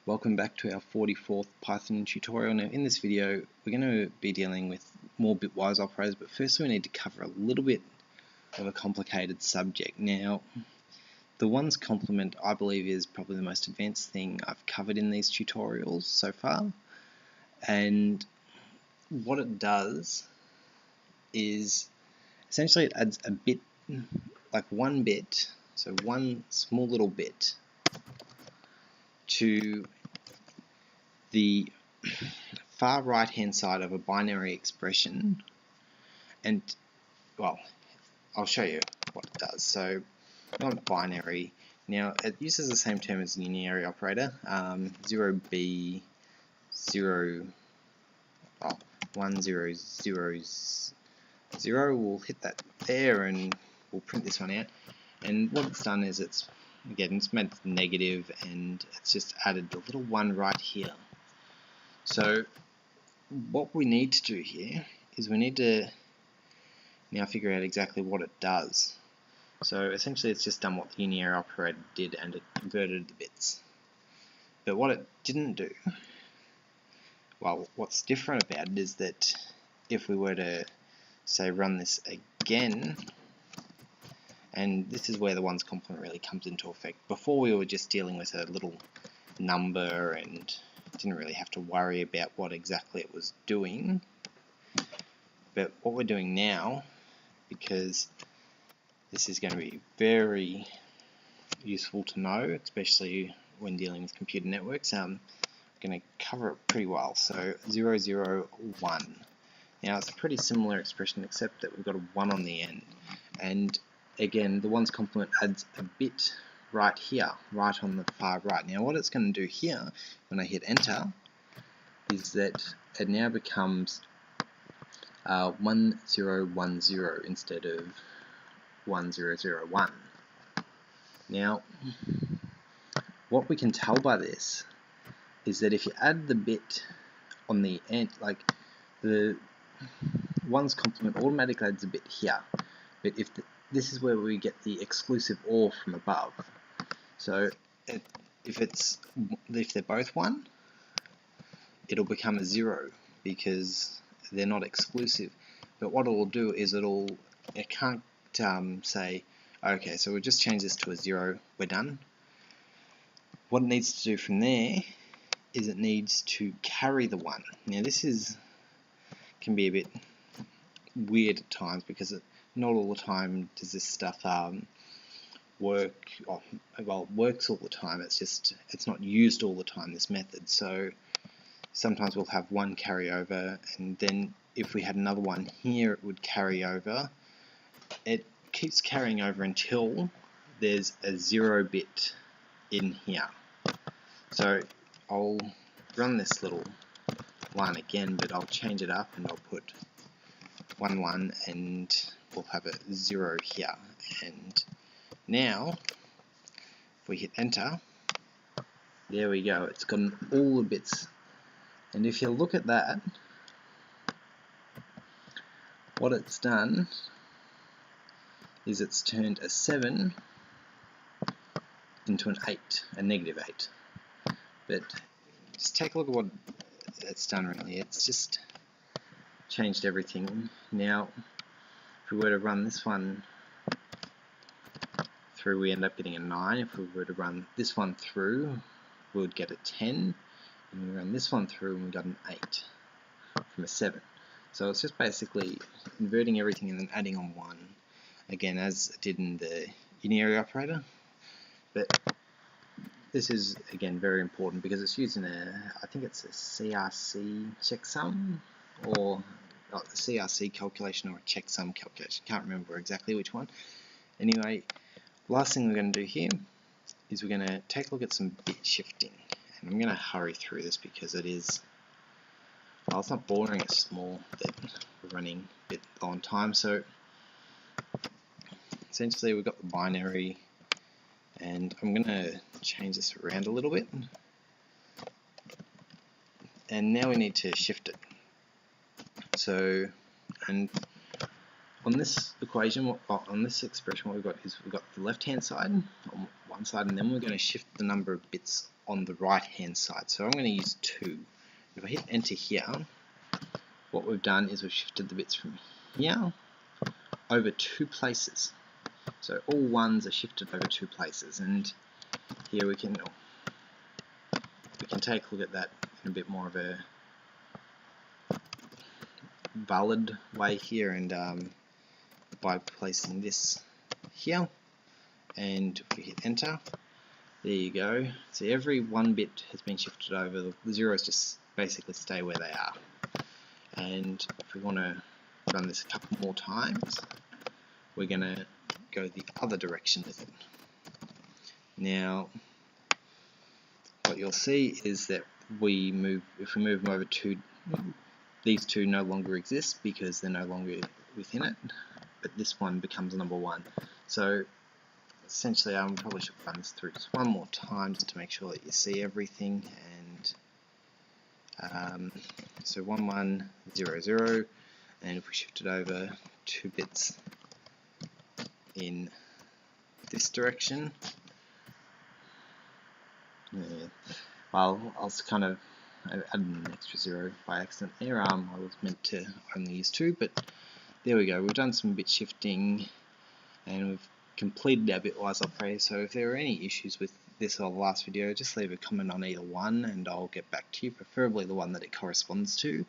Welcome back to our 44th Python tutorial. Now in this video we're going to be dealing with more bitwise operators, but first we need to cover a little bit of a complicated subject. Now the ones complement I believe is probably the most advanced thing I've covered in these tutorials so far, and what it does is essentially it adds a bit, like one bit, so one small little bit to the far right hand side of a binary expression. And well, I'll show you what it does. So on binary, now it uses the same term as the unary operator, 0b 0 1 0 0 0. We'll hit that there and we'll print this one out. And what it's done is it's made negative, and it's just added the little one right here. So what we need to do here is we need to now figure out exactly what it does. So essentially it's just done what the unary operator did, and it converted the bits. But what it didn't do, well, what's different about it is that if we were to, say, run this again, and this is where the ones complement really comes into effect. Before we were just dealing with a little number and didn't really have to worry about what exactly it was doing. But what we're doing now, because this is going to be very useful to know, especially when dealing with computer networks, I'm going to cover it pretty well. So 0, 0, 1. Now it's a pretty similar expression, except that we've got a 1 on the end. And again, the ones complement adds a bit right here, right on the far right. Now what it's going to do here, when I hit enter, is that it now becomes 1010 instead of 1001. Now what we can tell by this is that if you add the bit on the end, like the ones complement automatically adds a bit here, but if this is where we get the exclusive OR from above. So if they're both 1, it'll become a 0 because they're not exclusive. But what it'll do is it can't say, okay, so we'll just change this to a 0, we're done. What it needs to do from there is it needs to carry the 1. Now this can be a bit weird at times, because not all the time does this stuff work. Well, it works all the time, it's not used all the time, this method. So sometimes we'll have one carry over, and then if we had another one here, it would carry over. It keeps carrying over until there's a 0 bit in here. So I'll run this little one again, but I'll change it up and I'll put 1 1, and we'll have a 0 here. And now if we hit enter, there we go, it's gotten all the bits. And if you look at that, what it's done is it's turned a 7 into an 8, a negative 8. But just take a look at what it's done really. It's just changed everything. Now if we were to run this one through, we end up getting a 9. If we were to run this one through, we would get a 10. And we run this one through and we got an 8 from a 7. So it's just basically inverting everything and then adding on 1, again as it did in the unary operator. But this is again very important because it's using I think it's a CRC checksum, or a CRC calculation or a checksum calculation. Can't remember exactly which one. Anyway, last thing we're going to do here is we're going to take a look at some bit shifting. And I'm going to hurry through this because it is, well, it's not boring, it's small, but we're running a bit low on time. So essentially we've got the binary, and I'm going to change this around a little bit. And now we need to shift it. So, and on this equation, on this expression, what we've got is we've got the left hand side on 1, one side, and then we're going to shift the number of bits on the right hand side. So I'm going to use 2. If I hit enter here, what we've done is we've shifted the bits from here over 2 places. So all 1s are shifted over 2 places, and here we can take a look at that in a bit more of a valid way here, and by placing this here, and if we hit enter, there you go. So every 1 bit has been shifted over. The zeros just basically stay where they are. And if we want to run this a couple more times, we're going to go the other direction with it. Now, what you'll see is that if we move them over to, these 2 no longer exist because they're no longer within it, but this one becomes number 1. So essentially, I probably should run this through just one more time just to make sure that you see everything. And so 1 1 0 0, and if we shift it over 2 bits in this direction, well, I was kind of added an extra 0 by accident there. I was meant to only use 2, but there we go. We've done some bit shifting, and we've completed our bitwise operator. So if there are any issues with this or the last video, just leave a comment on either one and I'll get back to you, preferably the one that it corresponds to.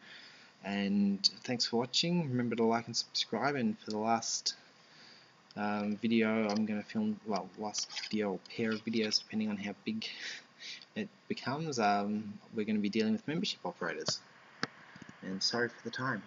And thanks for watching. Remember to like and subscribe, and for the last video I'm going to film, well, last video or pair of videos depending on how big it becomes, we're going to be dealing with membership operators. And sorry for the time.